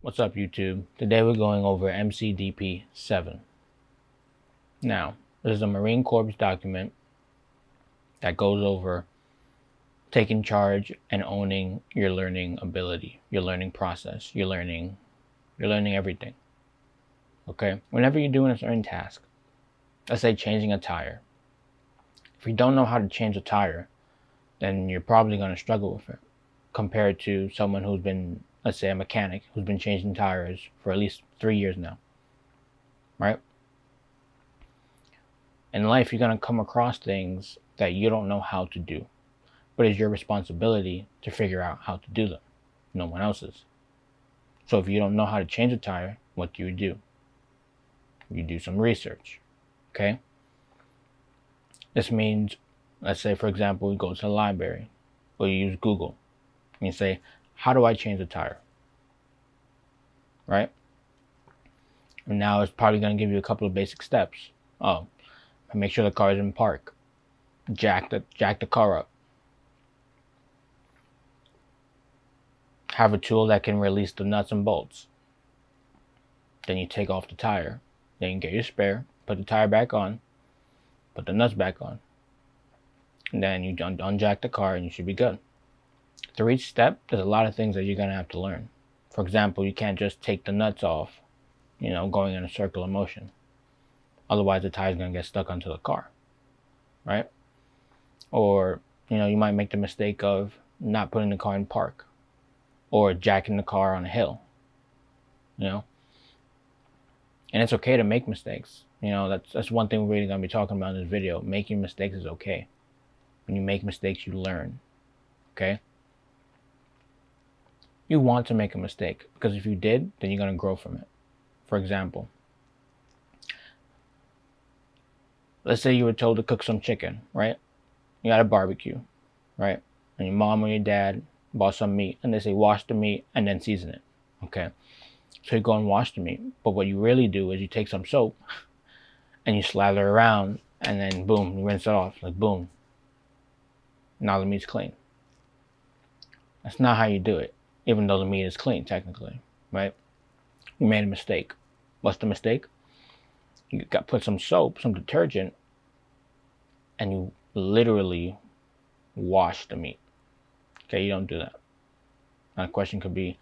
What's up, YouTube? Today we're going over MCDP-7. Now, this is a Marine Corps document that goes over taking charge and owning your learning ability, your learning process, your learning everything. Okay? Whenever you're doing a certain task, let's say changing a tire. If you don't know how to change a tire, then you're probably going to struggle with it compared to someone who's been, let's say a mechanic, who's been changing tires for at least 3 years now, right? In life, you're going to come across things that you don't know how to do, but it's your responsibility to figure out how to do them, no one else's. So if you don't know how to change a tire, what do? You do some research, okay? This means, let's say, for example, you go to the library or you use Google and you say, how do I change a tire? Right? And now it's probably going to give you a couple of basic steps. Oh, make sure the car is in park. Jack the car up. Have a tool that can release the nuts and bolts. Then you take off the tire. Then you get your spare, put the tire back on, put the nuts back on. And then you unjack the car and you should be good. Through each step, there's a lot of things that you're going to have to learn. For example, you can't just take the nuts off, going in a circular motion. Otherwise, the tire's going to get stuck onto the car, right? Or, you might make the mistake of not putting the car in park or jacking the car on a hill, And it's okay to make mistakes. That's one thing we're really going to be talking about in this video. Making mistakes is okay. When you make mistakes, you learn, okay? You want to make a mistake because if you did, then you're going to grow from it. For example, let's say you were told to cook some chicken, right? You got a barbecue, right? And your mom or your dad bought some meat and they say wash the meat and then season it, okay? So you go and wash the meat, but what you really do is you take some soap and you slather around and then boom, you rinse it off, like boom. Now the meat's clean. That's not how you do it, even though the meat is clean technically, right? You made a mistake. What's the mistake? You put some soap, some detergent, and you literally wash the meat. Okay, you don't do that. Now the question could be,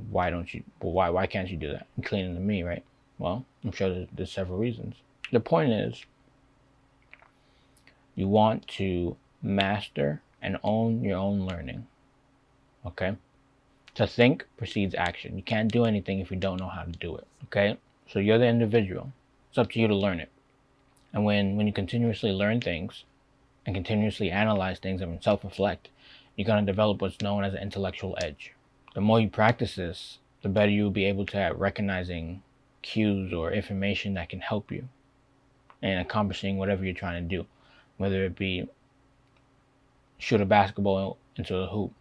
why can't you do that? You're cleaning the meat, right? Well, I'm sure there's several reasons. The point is, you want to master and own your own learning. Okay? To think precedes action. You can't do anything if you don't know how to do it. Okay? So you're the individual. It's up to you to learn it. And when you continuously learn things and continuously analyze things and self-reflect, you're going to develop what's known as an intellectual edge. The more you practice this, the better you'll be able to at recognizing cues or information that can help you in accomplishing whatever you're trying to do. Whether it be shoot a basketball into the hoop,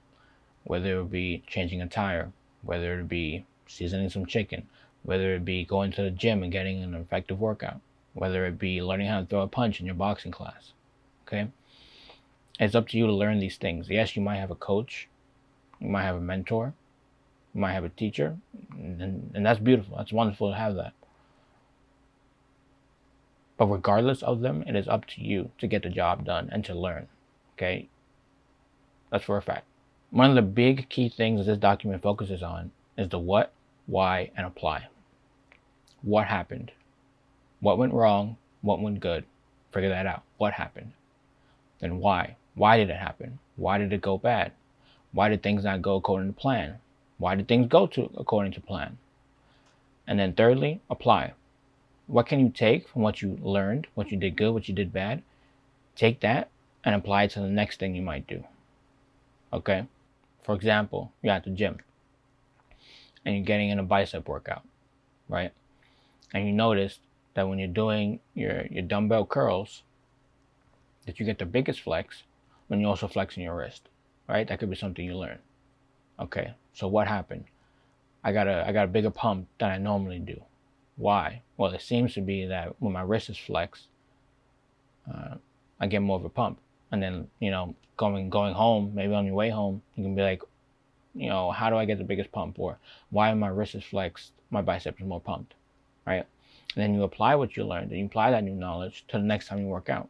whether it be changing a tire, whether it be seasoning some chicken, whether it be going to the gym and getting an effective workout, whether it be learning how to throw a punch in your boxing class, okay? It's up to you to learn these things. Yes, you might have a coach, you might have a mentor, you might have a teacher, and that's beautiful. That's wonderful to have that. But regardless of them, it is up to you to get the job done and to learn, okay? That's for a fact. One of the big key things that this document focuses on is the what, why, and apply. What happened? What went wrong? What went good? Figure that out. What happened? Then why? Why did it happen? Why did it go bad? Why did things not go according to plan? Why did things go according to plan? And then thirdly, apply. What can you take from what you learned, what you did good, what you did bad? Take that and apply it to the next thing you might do. Okay? For example, you're at the gym and you're getting in a bicep workout, right? And you notice that when you're doing your dumbbell curls, that you get the biggest flex when you're also flexing your wrist, right? That could be something you learn. Okay, so what happened? I got a bigger pump than I normally do. Why? Well, it seems to be that when my wrist is flexed, I get more of a pump. And then, going home, maybe on your way home, you can be like, how do I get the biggest pump? Or why my wrist is flexed, my biceps is more pumped, right? And then you apply what you learned, and you apply that new knowledge to the next time you work out.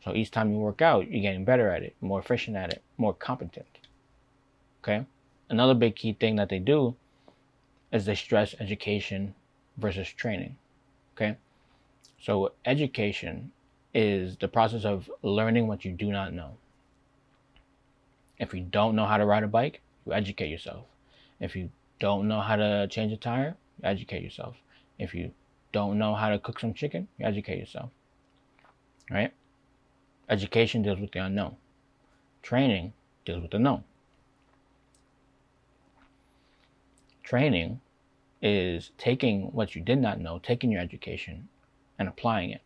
So each time you work out, you're getting better at it, more efficient at it, more competent. Okay? Another big key thing that they do is they stress education versus training. Okay? So education is the process of learning what you do not know. If you don't know how to ride a bike, you educate yourself. If you don't know how to change a tire, you educate yourself. If you don't know how to cook some chicken, you educate yourself. Right? Education deals with the unknown. Training deals with the known. Training is taking what you did not know, taking your education, and applying it.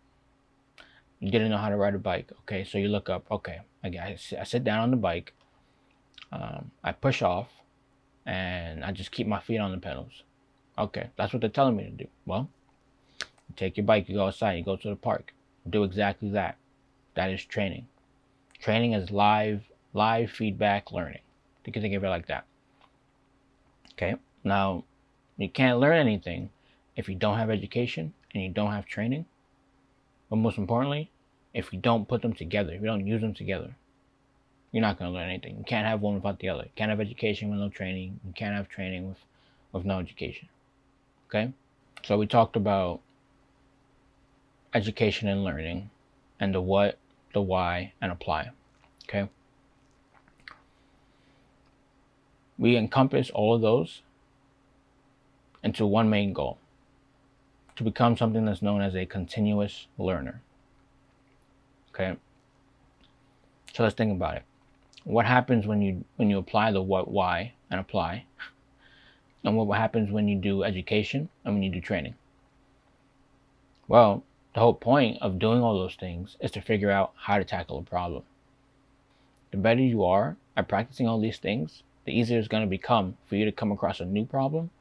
You didn't know how to ride a bike. Okay, so you look up, okay, I sit down on the bike, I push off, and I just keep my feet on the pedals. Okay, that's what they're telling me to do. Well, you take your bike, you go outside, you go to the park, do exactly that. That is training. Training is live feedback learning. You can think of it like that. Okay, now you can't learn anything if you don't have education and you don't have training. But most importantly, if you don't put them together, if you don't use them together, you're not going to learn anything. You can't have one without the other. You can't have education with no training. You can't have training with no education. Okay? So we talked about education and learning and the what, the why, and apply. Okay? We encompass all of those into one main goal: to become something that's known as a continuous learner. Okay? So let's think about it. What happens when you apply the what, why, and apply? And what happens when you do education and when you do training? Well, the whole point of doing all those things is to figure out how to tackle a problem. The better you are at practicing all these things, the easier it's going to become for you to come across a new problem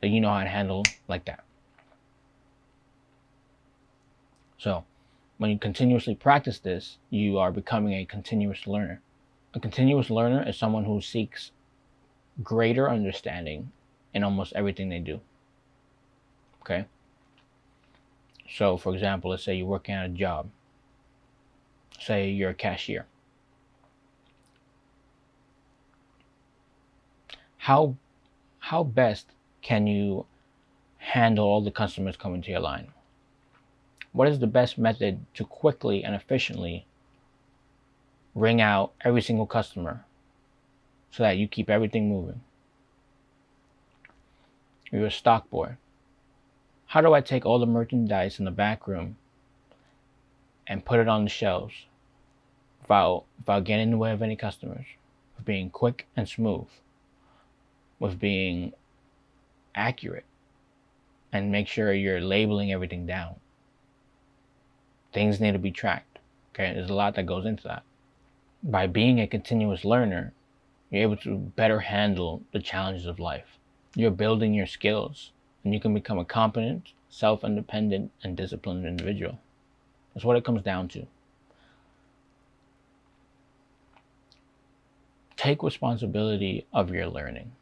that you know how to handle like that. So, when you continuously practice this, you are becoming a continuous learner. A continuous learner is someone who seeks greater understanding in almost everything they do. Okay? So, for example, let's say you're working at a job. Say you're a cashier. How best can you handle all the customers coming to your line? What is the best method to quickly and efficiently ring out every single customer so that you keep everything moving? You're a stock boy. How do I take all the merchandise in the back room and put it on the shelves without getting in the way of any customers? With being quick and smooth, with being accurate, and make sure you're labeling everything down. Things need to be tracked. Okay, there's a lot that goes into that. By being a continuous learner, you're able to better handle the challenges of life. You're building your skills, and you can become a competent, self-independent, and disciplined individual. That's what it comes down to. Take responsibility of your learning.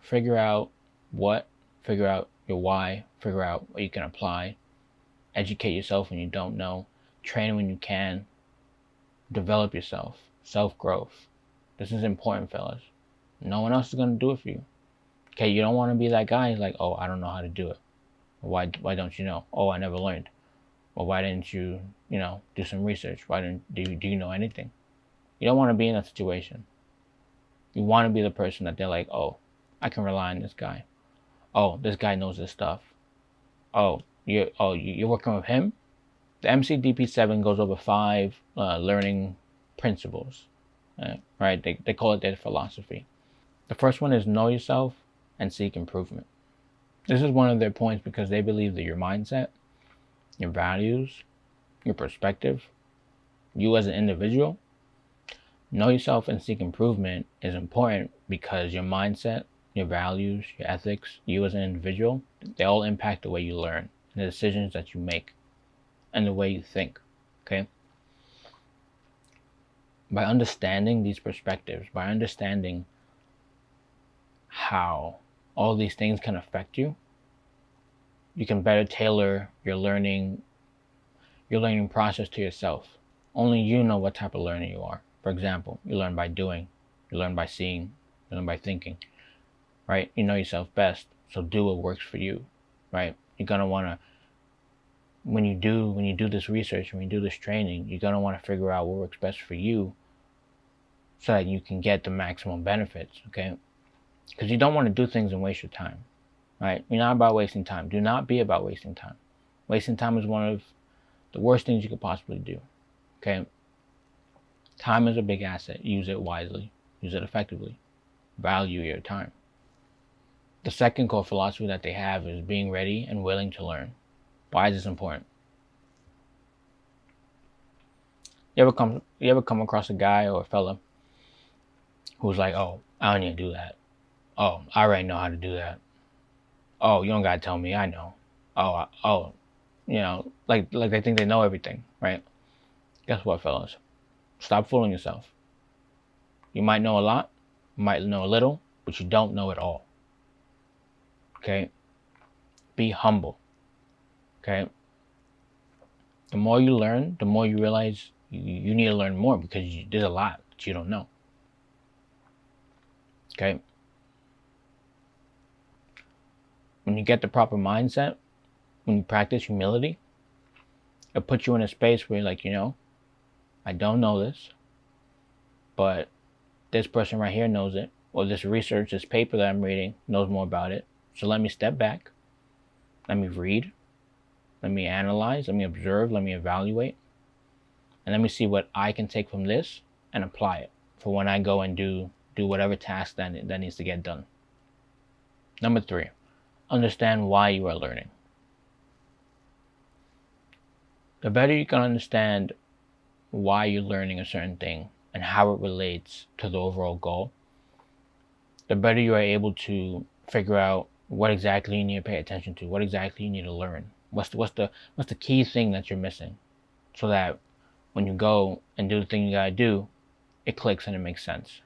Figure out what, figure out your why, figure out what you can apply. Educate yourself when you don't know. Train when you can. Develop yourself. Self-growth. This is important, fellas. No one else is going to do it for you. Okay, you don't want to be that guy who's like, oh, I don't know how to do it. Why don't you know? Oh, I never learned. Well, why didn't you, do some research? Do you know anything? You don't want to be in that situation. You want to be the person that they're like, oh, I can rely on this guy. Oh, this guy knows this stuff. Oh, you're working with him? The MCDP-7 goes over 5 learning principles, right? They call it their philosophy. The first one is know yourself and seek improvement. This is one of their points because they believe that your mindset, your values, your perspective, you as an individual, know yourself and seek improvement is important because your mindset, your values, your ethics, you as an individual, they all impact the way you learn and the decisions that you make and the way you think, okay? By understanding these perspectives, by understanding how all these things can affect you, you can better tailor your learning process to yourself. Only you know what type of learner you are. For example, you learn by doing, you learn by seeing, you learn by thinking, right? You know yourself best, so do what works for you, right? You're gonna wanna, when you do this research, when you do this training, you're gonna want to figure out what works best for you so that you can get the maximum benefits, okay? Because you don't want to do things and waste your time, right? You're not about wasting time. Do not be about wasting time. Wasting time is one of the worst things you could possibly do, okay? Time is a big asset. Use it wisely. Use it effectively. Value your time. The second core philosophy that they have is being ready and willing to learn. Why is this important? You ever come across a guy or a fella who's like, oh, I don't need to do that. Oh, I already know how to do that. Oh, you don't gotta tell me, I know. Oh, you know, like they think they know everything, right? Guess what, fellas? Stop fooling yourself. You might know a lot, you might know a little, but you don't know it all. Okay? Be humble. Okay? The more you learn, the more you realize you need to learn more because there's a lot that you don't know. Okay? When you get the proper mindset, when you practice humility, it puts you in a space where you're like, I don't know this, but this person right here knows it, or this research, this paper that I'm reading knows more about it. So let me step back, let me read, let me analyze, let me observe, let me evaluate, and let me see what I can take from this and apply it for when I go and do whatever task that needs to get done. Number 3, understand why you are learning. The better you can understand why you're learning a certain thing and how it relates to the overall goal, the better you are able to figure out what exactly you need to pay attention to, what exactly you need to learn. What's the key thing that you're missing, so that when you go and do the thing you gotta do, it clicks and it makes sense.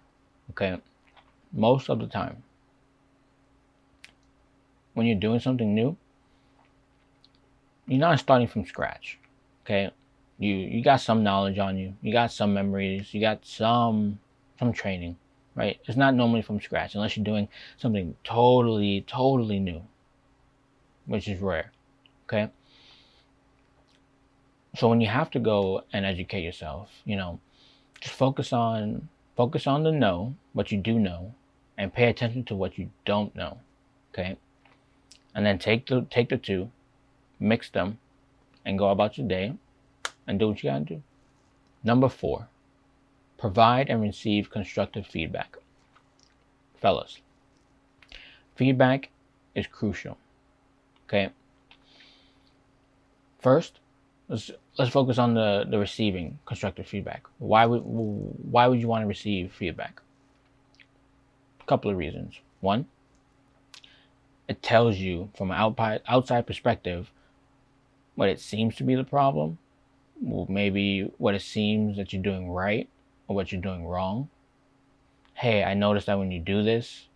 Okay? Most of the time, when you're doing something new, you're not starting from scratch. Okay? You got some knowledge on you, you got some memories, you got some training, right? It's not normally from scratch unless you're doing something totally new, which is rare. Okay? So when you have to go and educate yourself, just focus on the know, what you do know, and pay attention to what you don't know. Okay? And then take the two, mix them, and go about your day and do what you gotta do. Number 4, provide and receive constructive feedback. Fellas, feedback is crucial. Okay? First, let's focus on the receiving constructive feedback. Why would you want to receive feedback? A couple of reasons. 1, it tells you from an outside perspective what it seems to be the problem, maybe what it seems that you're doing right or what you're doing wrong. Hey, I noticed that when you do this,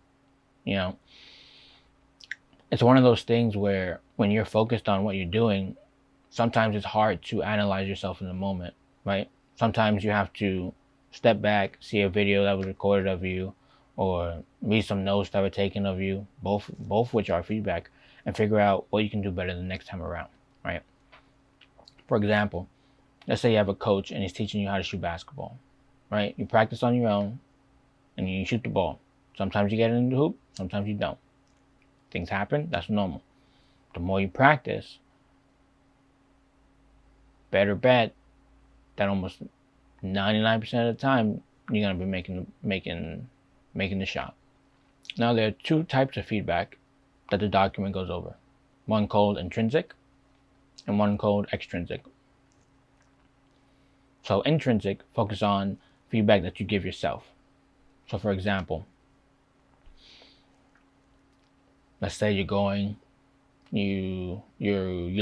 it's one of those things where when you're focused on what you're doing, sometimes it's hard to analyze yourself in the moment, right? Sometimes you have to step back, see a video that was recorded of you, or read some notes that were taken of you, both which are feedback, and figure out what you can do better the next time around, right? For example, let's say you have a coach and he's teaching you how to shoot basketball, right? You practice on your own and you shoot the ball. Sometimes you get it in the hoop, sometimes you don't. Things happen, that's normal. The more you practice, better bet that almost 99% of the time you're going to be making the shot. Now there are 2 types of feedback that the document goes over. One called intrinsic and one called extrinsic. So intrinsic focus on feedback that you give yourself. So for example, let's say you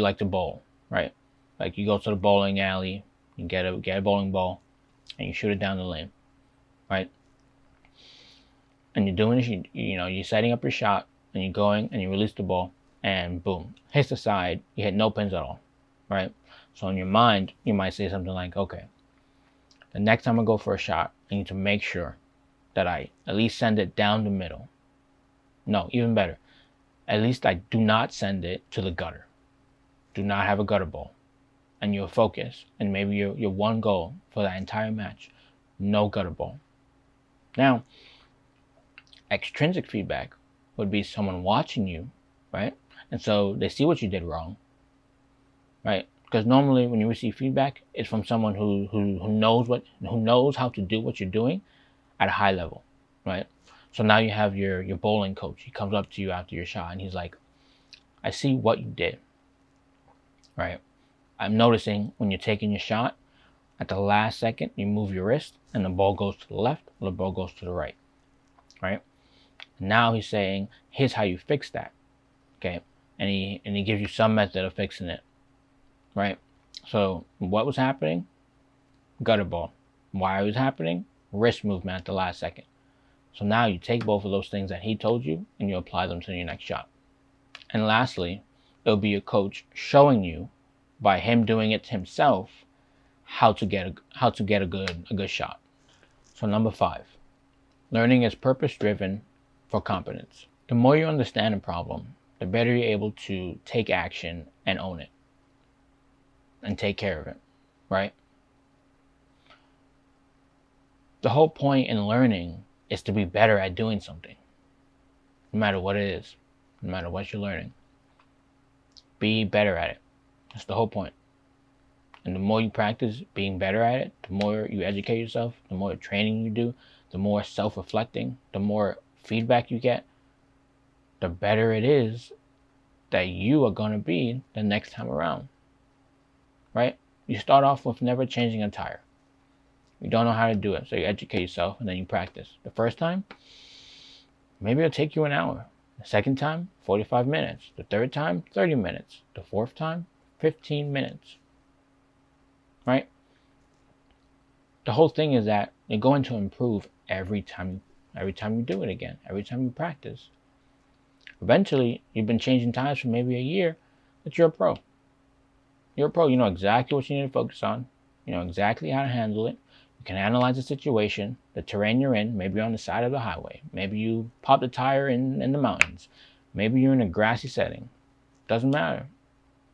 like to bowl, right? Like you go to the bowling alley, you get a bowling ball, and you shoot it down the lane, right? and you're doing this, you're setting up your shot, and you're going, and you release the ball, and boom, hits the side, you hit no pins at all, right? So in your mind, you might say something like, okay, the next time I go for a shot, I need to make sure that I at least send it down the middle. No, even better, at least I do not send it to the gutter. Do not have a gutter ball. And you'll focus, and maybe your one goal for that entire match, no gutter ball. Now, extrinsic feedback would be someone watching you, right? And so they see what you did wrong, right? Because normally when you receive feedback, it's from someone who knows how to do what you're doing at a high level, right? So now you have your bowling coach. He comes up to you after your shot, and he's like, I see what you did, right? I'm noticing when you're taking your shot, at the last second, you move your wrist and the ball goes to the left or the ball goes to the right, right? Now he's saying, here's how you fix that, okay? And he gives you some method of fixing it, right? So what was happening? Gutter ball. Why it was happening? Wrist movement at the last second. So now you take both of those things that he told you and you apply them to your next shot. And lastly, it'll be your coach showing you, by him doing it himself, how to get a good shot. So number 5, learning is purpose driven for competence. The more you understand a problem, the better you're able to take action and own it and take care of it, right? The whole point in learning is to be better at doing something, no matter what it is, no matter what you're learning. Be better at it. That's the whole point. And the more you practice being better at it, the more you educate yourself, the more training you do, the more self-reflecting, the more feedback you get, the better it is that you are going to be the next time around, right? You start off with never changing a tire. You don't know how to do it, so you educate yourself and then you practice. The first time, maybe it'll take you an hour. The second time, 45 minutes. The third time, 30 minutes. The fourth time, 15 minutes. Right? The whole thing is that you're going to improve every time you do it again, every time you practice. Eventually, you've been changing tires for maybe a year, but you're a pro. You're a pro. You know exactly what you need to focus on. You know exactly how to handle it. You can analyze the situation, the terrain you're in. Maybe you're on the side of the highway. Maybe you popped a tire in the mountains. Maybe you're in a grassy setting. Doesn't matter.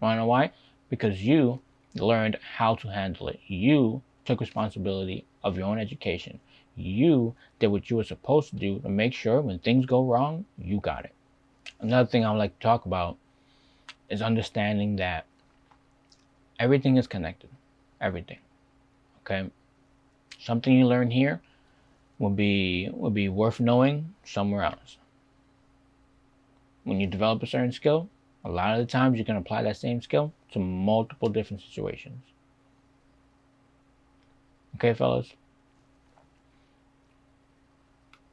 Wanna know why? Because you learned how to handle it. You took responsibility of your own education. You did what you were supposed to do to make sure when things go wrong, you got it. Another thing I would like to talk about is understanding that everything is connected. Everything. Okay? Something you learn here will be worth knowing somewhere else. When you develop a certain skill, a lot of the times you can apply that same skill to multiple different situations. Okay, fellas?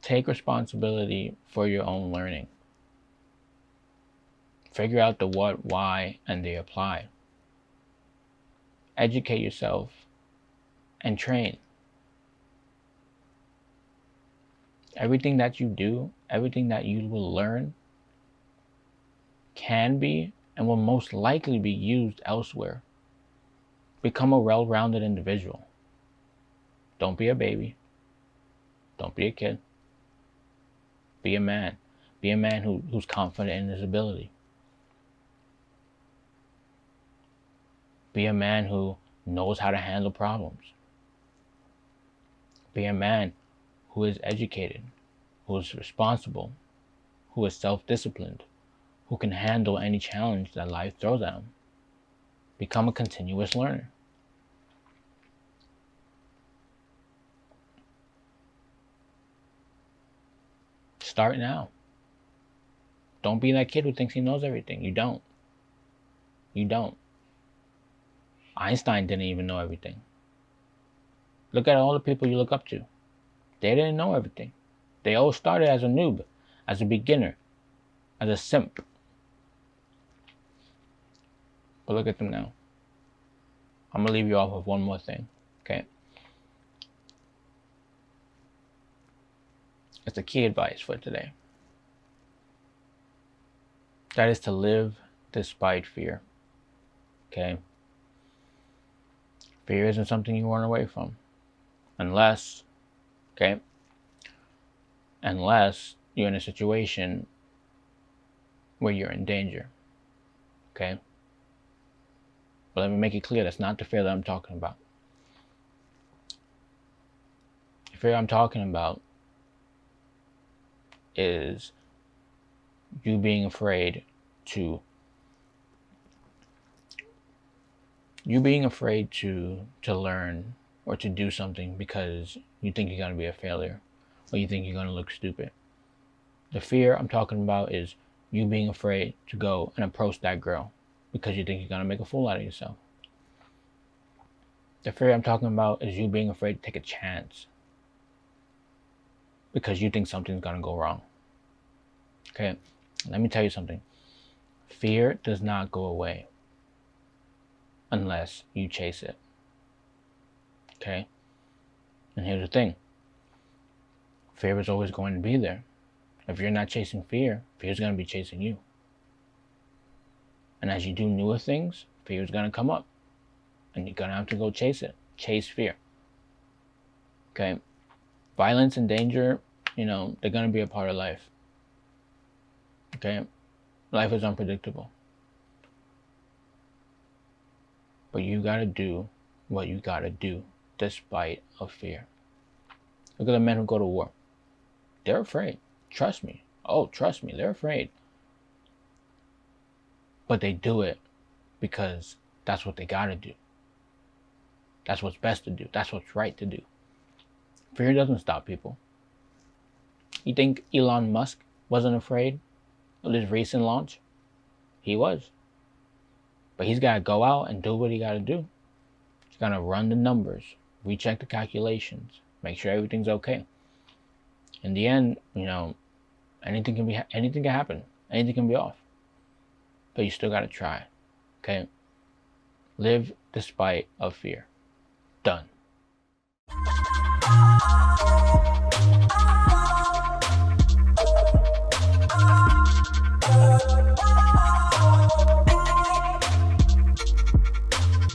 Take responsibility for your own learning. Figure out the what, why, and the apply. Educate yourself and train. Everything that you do, everything that you will learn can be and will most likely be used elsewhere. Become a well-rounded individual. Don't be a baby. Don't be a kid. Be a man. Be a man who's confident in his ability. Be a man who knows how to handle problems. Be a man who is educated, who is responsible, who is self-disciplined, who can handle any challenge that life throws at him. Become a continuous learner. Start now. Don't be that kid who thinks he knows everything. You don't. You don't. Einstein didn't even know everything. Look at all the people you look up to. They didn't know everything. They all started as a noob, as a beginner, as a simp. But look at them now. I'm going to leave you off with one more thing, okay? It's the key advice for today. That is to live despite fear. Okay? Fear isn't something you run away from. Unless you're in a situation where you're in danger. Okay? But let me make it clear, that's not the fear that I'm talking about. The fear I'm talking about is you being afraid to learn or to do something because you think you're going to be a failure or you think you're going to look stupid. The fear I'm talking about is you being afraid to go and approach that girl because you think you're going to make a fool out of yourself. The fear I'm talking about is you being afraid to take a chance because you think something's going to go wrong. Okay, let me tell you something. Fear does not go away unless you chase it. Okay? And here's the thing. Fear is always going to be there. If you're not chasing fear, fear's going to be chasing you. And as you do newer things, fear is going to come up. And you're going to have to go chase it. Chase fear. Okay? Violence and danger, they're going to be a part of life. Okay? Life is unpredictable. But you got to do what you got to do despite of fear. Look at the men who go to war. They're afraid. Trust me. Oh, trust me. They're afraid. But they do it because that's what they got to do. That's what's best to do. That's what's right to do. Fear doesn't stop people. You think Elon Musk wasn't afraid of this recent launch? He was. But he's got to go out and do what he got to do. He's got to run the numbers, recheck the calculations, make sure everything's okay. In the end, anything can happen. Anything can be off. But you still got to try. Okay? Live despite of fear. Done.